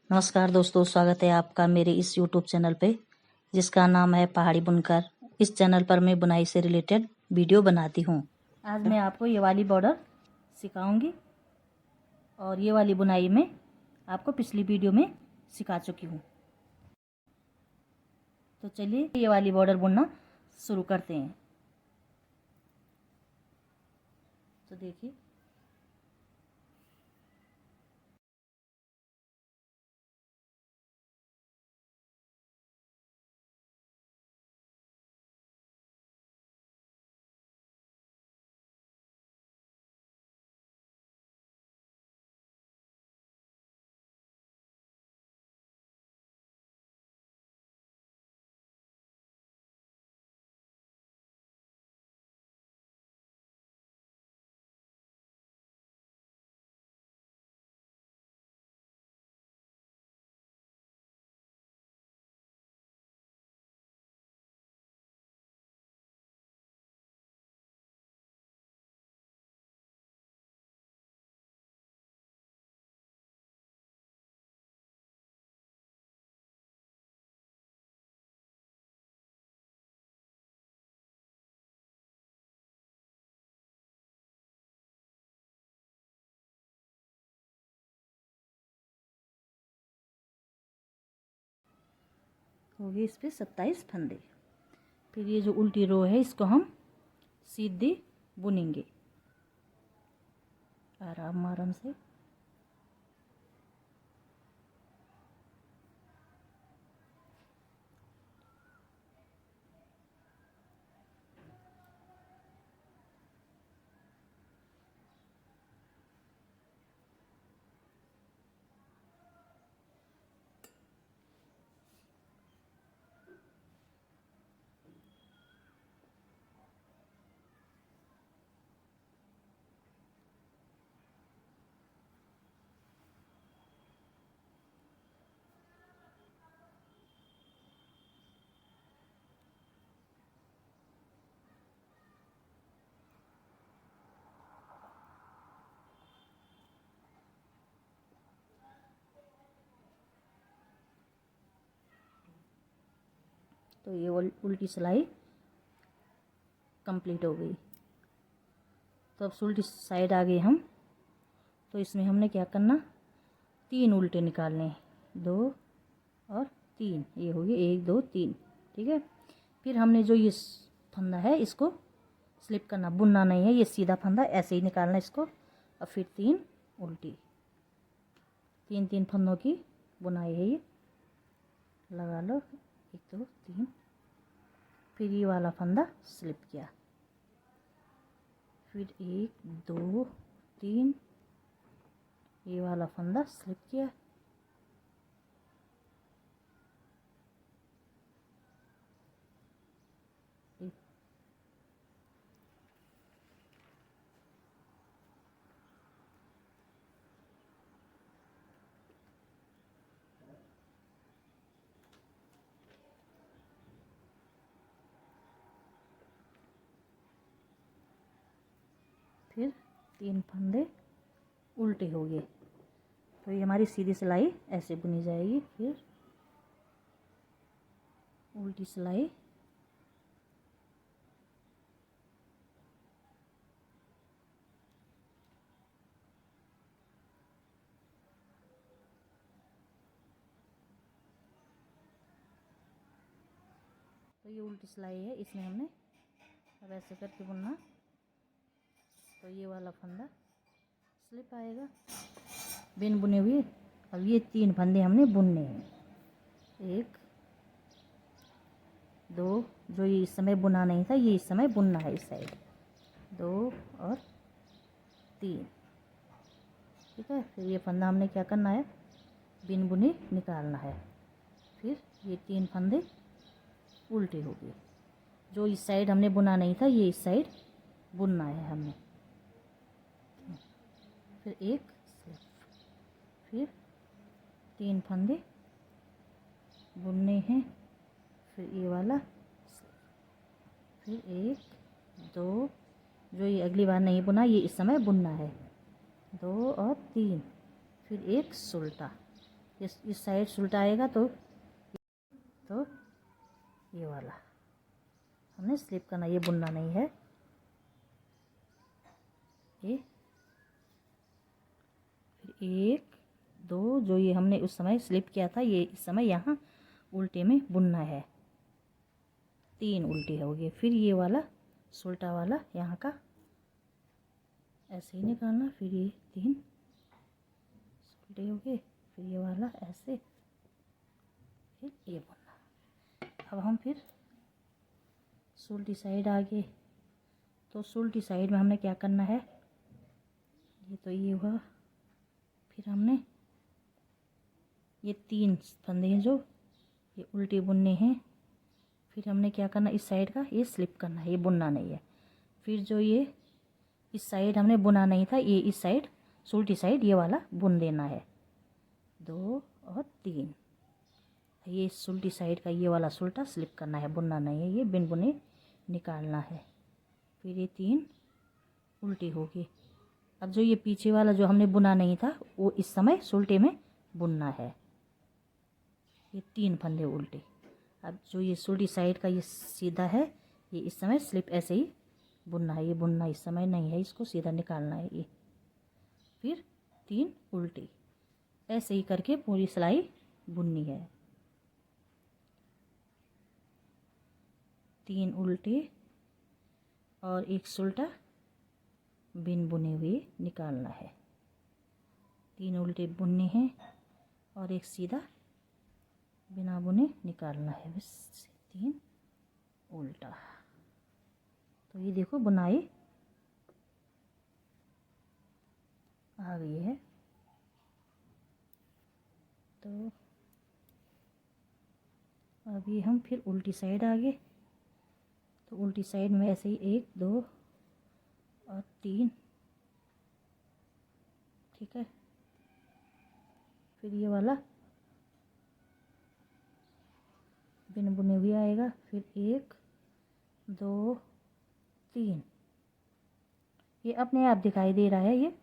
नमस्कार दोस्तों, स्वागत है आपका मेरे इस YouTube चैनल पे जिसका नाम है पहाड़ी बुनकर। इस चैनल पर मैं बुनाई से रिलेटेड वीडियो बनाती हूँ। आज मैं आपको ये वाली बॉर्डर सिखाऊंगी और ये वाली बुनाई में आपको पिछली वीडियो में सिखा चुकी हूँ। तो चलिए ये वाली बॉर्डर बुनना शुरू करते हैं। तो देखिए हो गए इस पे 27 फंदे। फिर ये जो उल्टी रो है इसको हम सीधी बुनेंगे आराम आराम से। तो ये उल्टी सिलाई कंप्लीट हो गई। तो अब उल्टी साइड आ गए हम। तो इसमें हमने क्या करना, 3 उल्टे निकालने, 2 और 3। ये हो गए 1 2 3, ठीक है। फिर हमने जो ये फंदा है इसको स्लिप करना, बुनना नहीं है, ये सीधा फंदा ऐसे ही निकालना इसको। और फिर 3 उल्टी, 3 फंदों की बुनाई है ये। लगा लो 1 2 3। फिर ये वाला फंदा स्लिप किया, फिर 1 2 3, ये वाला फंदा स्लिप किया, फिर 3 फंदे उल्टे हो गए। तो ये हमारी सीधी सिलाई ऐसे बुनी जाएगी। फिर उल्टी सिलाई, तो ये उल्टी सिलाई है, इसमें हमने अब ऐसे करके बुनना। तो ये वाला फंदा स्लिप आएगा बिन बुने हुए। अब ये 3 फंदे हमने बुनने हैं, 1 2, जो ये इस समय बुना नहीं था ये इस समय बुनना है इस साइड, 2 और 3, ठीक है। फिर ये फंदा हमने क्या करना है, बिन बुने निकालना है। फिर ये 3 फंदे उल्टे हो गए, जो इस साइड हमने बुना नहीं था ये इस साइड बुनना है हमने। फिर 1 स्लिप, फिर 3 फंदे बुनने हैं, फिर ये वाला, फिर 1 2, जो ये अगली बार नहीं बुना ये इस समय बुनना है, 2 और 3, फिर 1 सुलटा, इस साइड सुलटा आएगा तो ये वाला हमने स्लिप करना, ये बुनना नहीं है। ये फिर 1 2 जो ये हमने उस समय स्लिप किया था, ये इस समय यहाँ उल्टे में बुनना है। 3 उल्टी हो गए। फिर ये वाला सुलटा वाला यहाँ का ऐसे ही निकालना। फिर ये 3 उल्टे हो गए। फिर ये वाला ऐसे, फिर ये बुनना। अब हम फिर उल्टी साइड आगे, तो उल्टी साइड में हमने क्या करना है, ये तो ये हुआ। फिर हमने ये 3 फंदे हैं जो ये उल्टे बुनने हैं। फिर हमने क्या करना, इस साइड का ये स्लिप करना है, ये बुनना नहीं है। फिर जो ये इस साइड हमने बुना नहीं था, ये इस साइड उल्टी साइड ये वाला बुन देना है। 2 और 3, ये उल्टी साइड का ये वाला सुल्टा स्लिप करना है, बुनना नहीं है, ये बिन बुने निकालना है। फिर ये 3 उल्टी होगी। अब जो ये पीछे वाला जो हमने बुना नहीं था, वो इस समय उल्टे में बुनना है। ये 3 फंदे उल्टे। अब जो ये उल्टी साइड का ये सीधा है, ये इस समय स्लिप ऐसे ही बुनना है, ये बुनना इस समय नहीं है, इसको सीधा निकालना है ये। फिर 3 उल्टी, ऐसे ही करके पूरी सिलाई बुननी है। 3 उल्टे और 1 सुल्टा बिन बुने हुए निकालना है। 3 उल्टे बुनने हैं और 1 सीधा बिना बुने निकालना है, बस 3 उल्टा। तो ये देखो बुनाई आ गई है। तो अभी हम फिर उल्टी साइड आगे, तो उल्टी साइड में ऐसे ही 1 2 और 3, ठीक है। फिर ये वाला बिन बुने हुए आएगा। फिर 1 2 3, ये अपने आप दिखाई दे रहा है, ये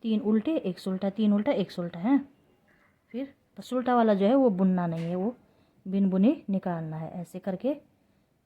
3 उल्टे 1 सुल्टा, 3 उल्टा 1 सुल्टा है। फिर सुल्टा वाला जो है वो बुनना नहीं है, वो बिन बुने निकालना है। ऐसे करके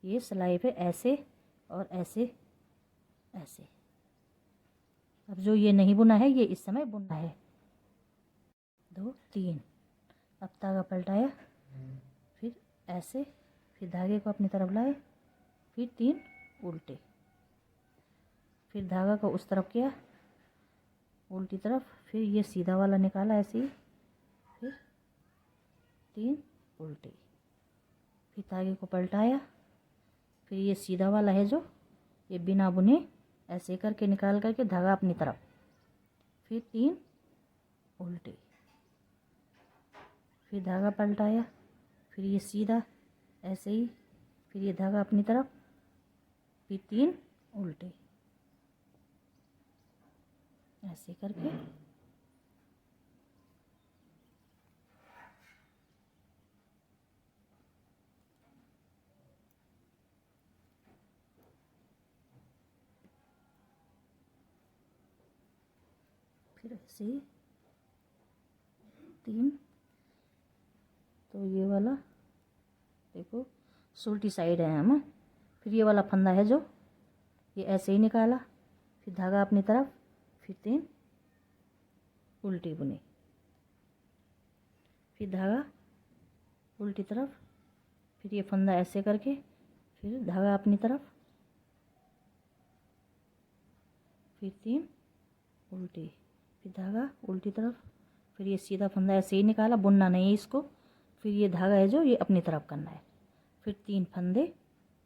ये सिलाई पे ऐसे और ऐसे ऐसे। अब जो ये नहीं बुना है, ये इस समय बुनना है। 2 3, अब धागा पलटाया, फिर ऐसे, फिर धागे को अपनी तरफ लाए, फिर 3 उल्टे, फिर धागा को उस तरफ किया उल्टी तरफ, फिर ये सीधा वाला निकाला ऐसे ही, फिर 3 उल्टे, फिर धागे को पलटाया, फिर ये सीधा वाला है जो ये बिना बुने ऐसे करके निकाल करके धागा अपनी तरफ, फिर 3 उल्टे, फिर धागा पलटाया, फिर ये सीधा ऐसे ही, फिर ये धागा अपनी तरफ, फिर 3 उल्टे, ऐसे करके फिर ऐसे ही 3। तो ये वाला देखो उल्टी साइड है हम। फिर ये वाला फंदा है जो ये ऐसे ही निकाला, फिर धागा अपनी तरफ, फिर 3 उल्टी बुनी, फिर धागा उल्टी तरफ, फिर ये फंदा ऐसे करके, फिर धागा अपनी तरफ, फिर 3 उल्टी, फिर धागा उल्टी तरफ, फिर ये सीधा फंदा ऐसे ही निकाला, बुनना नहीं है इसको। फिर ये धागा है जो ये अपनी तरफ करना है, फिर 3 फंदे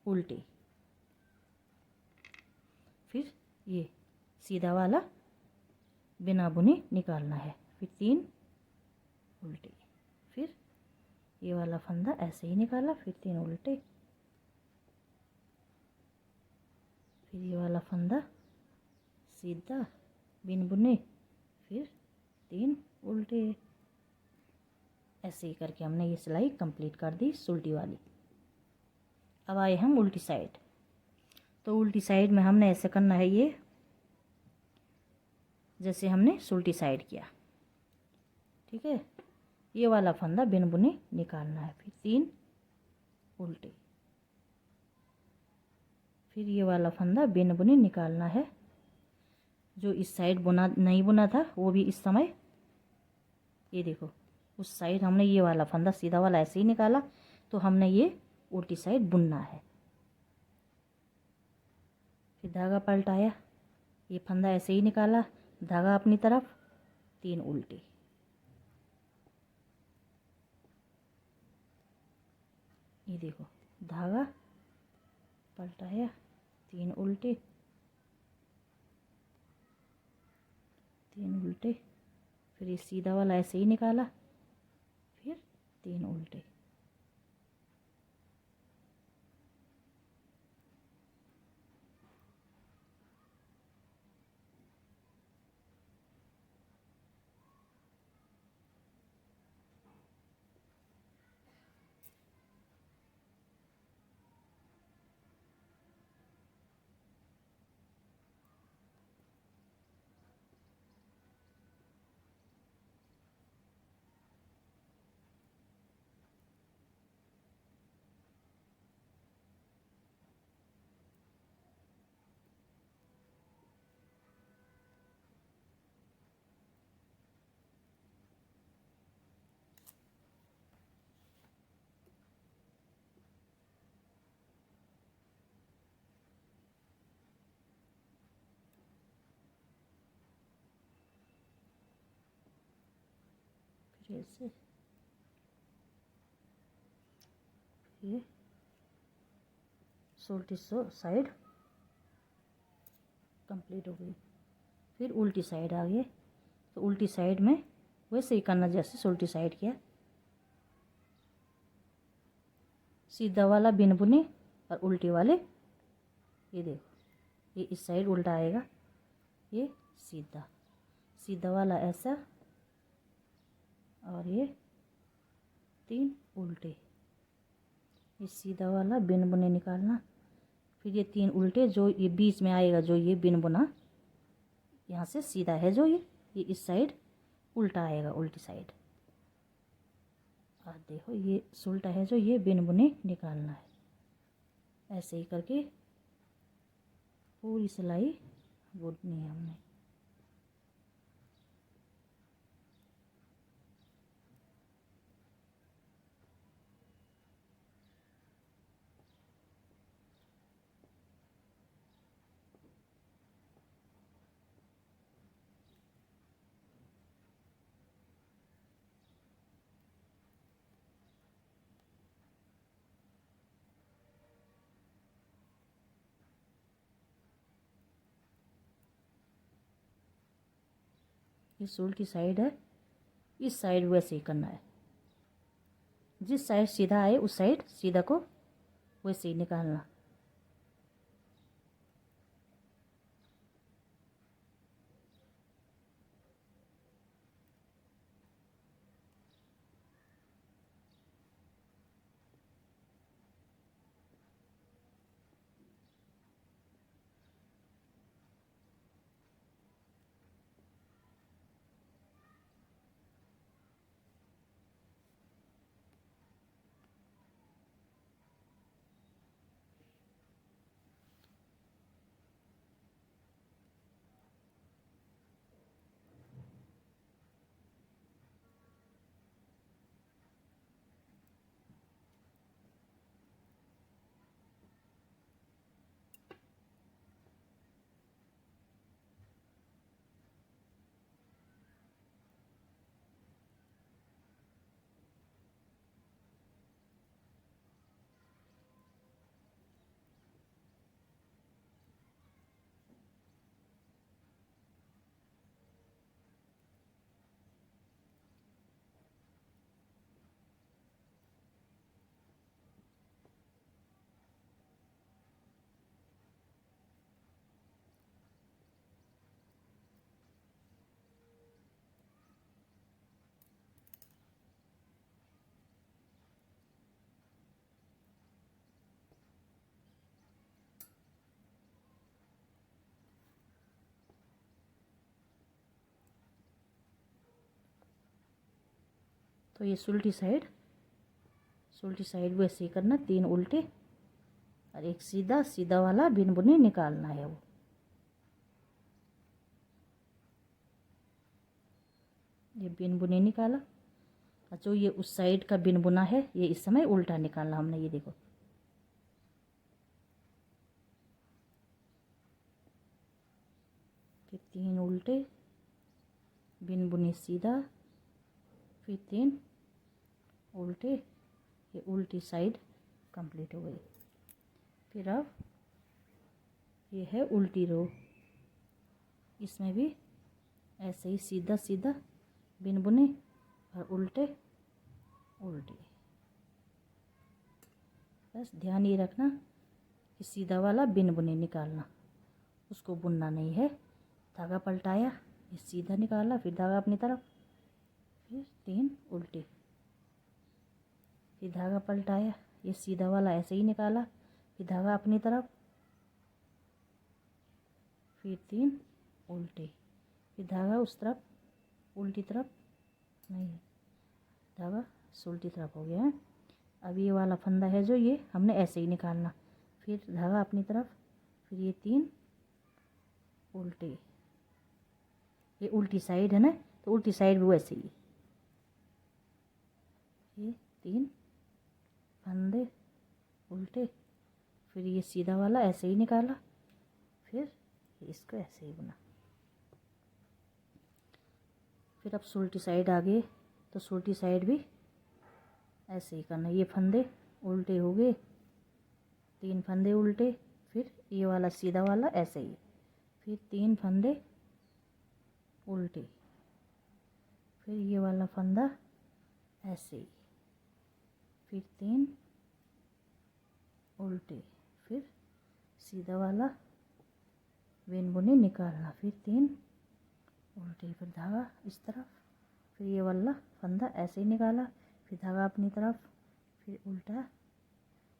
उल्टी, फिर ये सीधा वाला बिना बुने निकालना है, फिर 3 उल्टी, फिर ये वाला फंदा ऐसे ही निकाला, फिर 3 उल्टे, फिर ये वाला फंदा सीधा बिन बुने, फिर 3 उल्टे। ऐसे ही करके हमने ये सिलाई कंप्लीट कर दी उल्टी वाली। अब आए हम उल्टी साइड। तो उल्टी साइड में हमने ऐसे करना है, ये जैसे हमने उल्टी साइड किया, ठीक है। ये वाला फंदा बिन बुने निकालना है। फिर 3 उल्टे, फिर ये वाला फंदा बिन बुने निकालना है। जो इस साइड बुना नहीं बुना था वो भी इस समय, ये देखो उस साइड हमने ये वाला फंदा सीधा वाला ऐसे ही निकाला, तो हमने ये उल्टी साइड बुनना है। फिर धागा पलटाया, ये फंदा ऐसे ही निकाला, धागा अपनी तरफ, 3 उल्टे, ये देखो धागा पलटाया, 3 उल्टे, 3 उल्टे, फिर ये सीधा वाला ऐसे ही निकाला, फिर 3 उल्टे, फिर ऐसे, ये उल्टी साइड कंप्लीट हो गई। फिर उल्टी साइड आ गई, तो उल्टी साइड में वैसे ही करना जैसे उल्टी साइड किया, सीधा वाला बिन बुने और उल्टी वाले, ये देखो ये इस साइड उल्टा आएगा, ये सीधा, सीधा वाला ऐसा, और ये 3 उल्टे, ये सीधा वाला बिन बुने निकालना, फिर ये 3 उल्टे, जो ये बीच में आएगा जो ये बिन बुना, यहाँ से सीधा है जो ये इस साइड उल्टा आएगा, उल्टी साइड, और देखो ये उल्टा है जो ये बिन बुने निकालना है। ऐसे ही करके पूरी सिलाई बुननी है हमने। ये सोल की साइड है, इस साइड वैसे ही करना है, जिस साइड सीधा आए उस साइड सीधा को वैसे ही निकालना। तो ये उल्टी साइड वैसे ही करना, 3 उल्टे और एक सीधा, सीधा वाला बिन बुने निकालना है। वो ये बिन बुने निकाला और जो ये उस साइड का बिन बुना है ये इस समय उल्टा निकालना हमने। ये देखो फिर 3 उल्टे, बिन बुने सीधा, फिर 3 उल्टे, ये उल्टी साइड कंप्लीट हो गई। फिर अब ये है उल्टी रो, इसमें भी ऐसे ही सीधा सीधा बिन बुने और उल्टे उल्टे। बस ध्यान ये रखना कि सीधा वाला बिन बुने निकालना, उसको बुनना नहीं है। धागा पलटाया, ये सीधा निकाला, फिर धागा अपनी तरफ, फिर 3 उल्टे, फिर धागा पलटाया, ये सीधा वाला ऐसे ही निकाला, फिर धागा अपनी तरफ, फिर 3 उल्टे, फिर धागा उस तरफ, उल्टी तरफ नहीं, धागा उल्टी तरफ हो गया है। अब ये वाला फंदा है जो ये हमने ऐसे ही निकालना, फिर धागा अपनी तरफ, फिर ये 3 उल्टे, ये उल्टी साइड है ना, तो उल्टी साइड भी वैसे ही, ये 3 फंदे उल्टे, फिर ये सीधा वाला ऐसे ही निकाला, फिर इसको ऐसे ही बुना। फिर अब उल्टी साइड आ गए तो उल्टी साइड भी ऐसे ही करना। ये फंदे उल्टे हो गए, 3 फंदे उल्टे, फिर ये वाला सीधा वाला ऐसे ही, फिर 3 फंदे उल्टे, फिर ये वाला फंदा ऐसे ही, फिर 3 उल्टे, फिर सीधा वाला बिन बुने निकालना, फिर 3 उल्टे, फिर धागा इस तरफ, फिर ये वाला फंदा ऐसे ही निकाला, फिर धागा अपनी तरफ, फिर उल्टा,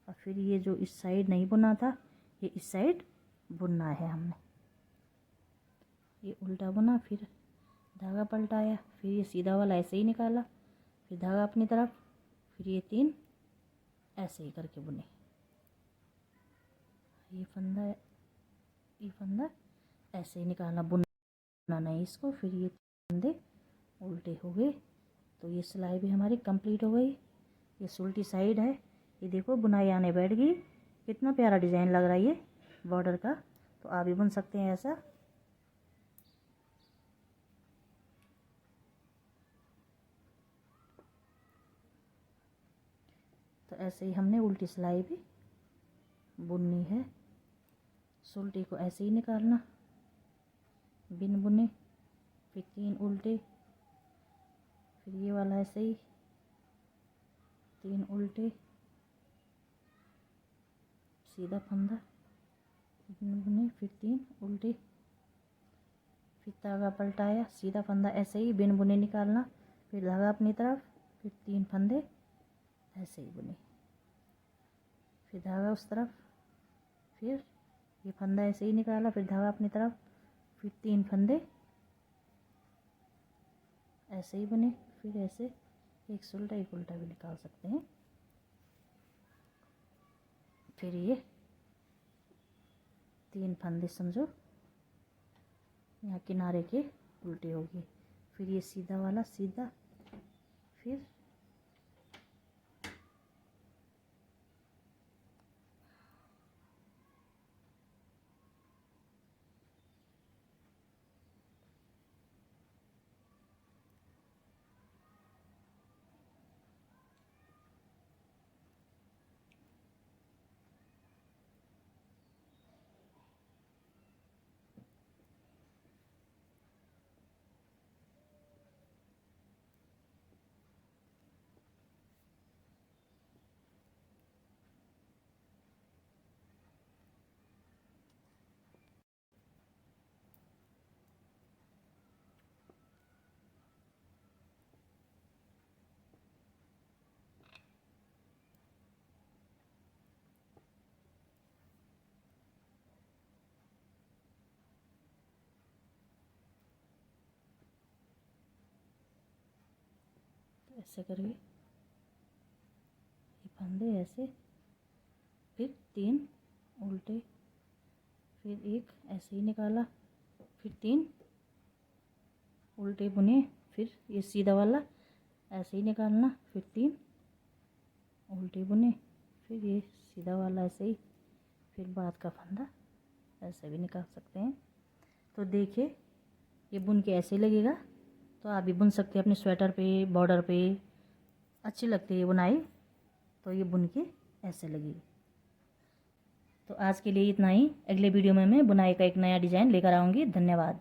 और फिर ये जो इस साइड नहीं बुना था ये इस साइड बुनना है हमने। ये उल्टा बुना, फिर धागा पलटाया, फिर ये सीधा वाला ऐसे ही निकाला, फिर धागा अपनी तरफ, फिर ये 3 ऐसे ही करके बुने। ये फंदा ऐसे ही निकालना, बुनना नहीं इसको। फिर ये फंदे उल्टे हो गए, तो ये सिलाई भी हमारी कंप्लीट हो गई। ये उल्टी साइड है, ये देखो बुनाई आने बैठ गई। कितना प्यारा डिज़ाइन लग रहा है ये बॉर्डर का। तो आप भी बुन सकते हैं ऐसा। तो ऐसे ही हमने उल्टी सिलाई भी बुननी है। उल्टी को ऐसे ही निकालना, बिन बुने, फिर 3 उल्टे, फिर ये वाला ऐसे ही 3 उल्टे, सीधा फंदा, बिन बुने, फिर 3 उल्टे, फिर धागा पलटाया, सीधा फंदा ऐसे ही बिन बुने निकालना, फिर धागा अपनी तरफ, फिर 3 फंदे ऐसे ही बुने, फिर धागा उस तरफ, फिर ये फंदा ऐसे ही निकाला, फिर धागा अपनी तरफ, फिर 3 फंदे ऐसे ही बुने, फिर ऐसे एक उल्टा भी निकाल सकते हैं। फिर ये 3 फंदे समझो यहाँ किनारे के उल्टे हो गए, फिर ये सीधा वाला सीधा, फिर ऐसे करके ये फंदे ऐसे, फिर 3 उल्टे, फिर एक ऐसे ही निकाला, फिर 3 उल्टे बुने, फिर ये सीधा वाला ऐसे ही निकालना, फिर 3 उल्टे बुने, फिर ये सीधा वाला ऐसे ही, फिर बाद का फंदा ऐसे भी निकाल सकते हैं। तो देखिए ये बुन के ऐसे लगेगा, तो आप भी बुन सकते हैं अपने स्वेटर पे, बॉर्डर पे, अच्छी लगती है ये बुनाई। तो ये बुन के ऐसे लगेगी। तो आज के लिए इतना ही। अगले वीडियो में मैं बुनाई का एक नया डिज़ाइन लेकर आऊँगी। धन्यवाद।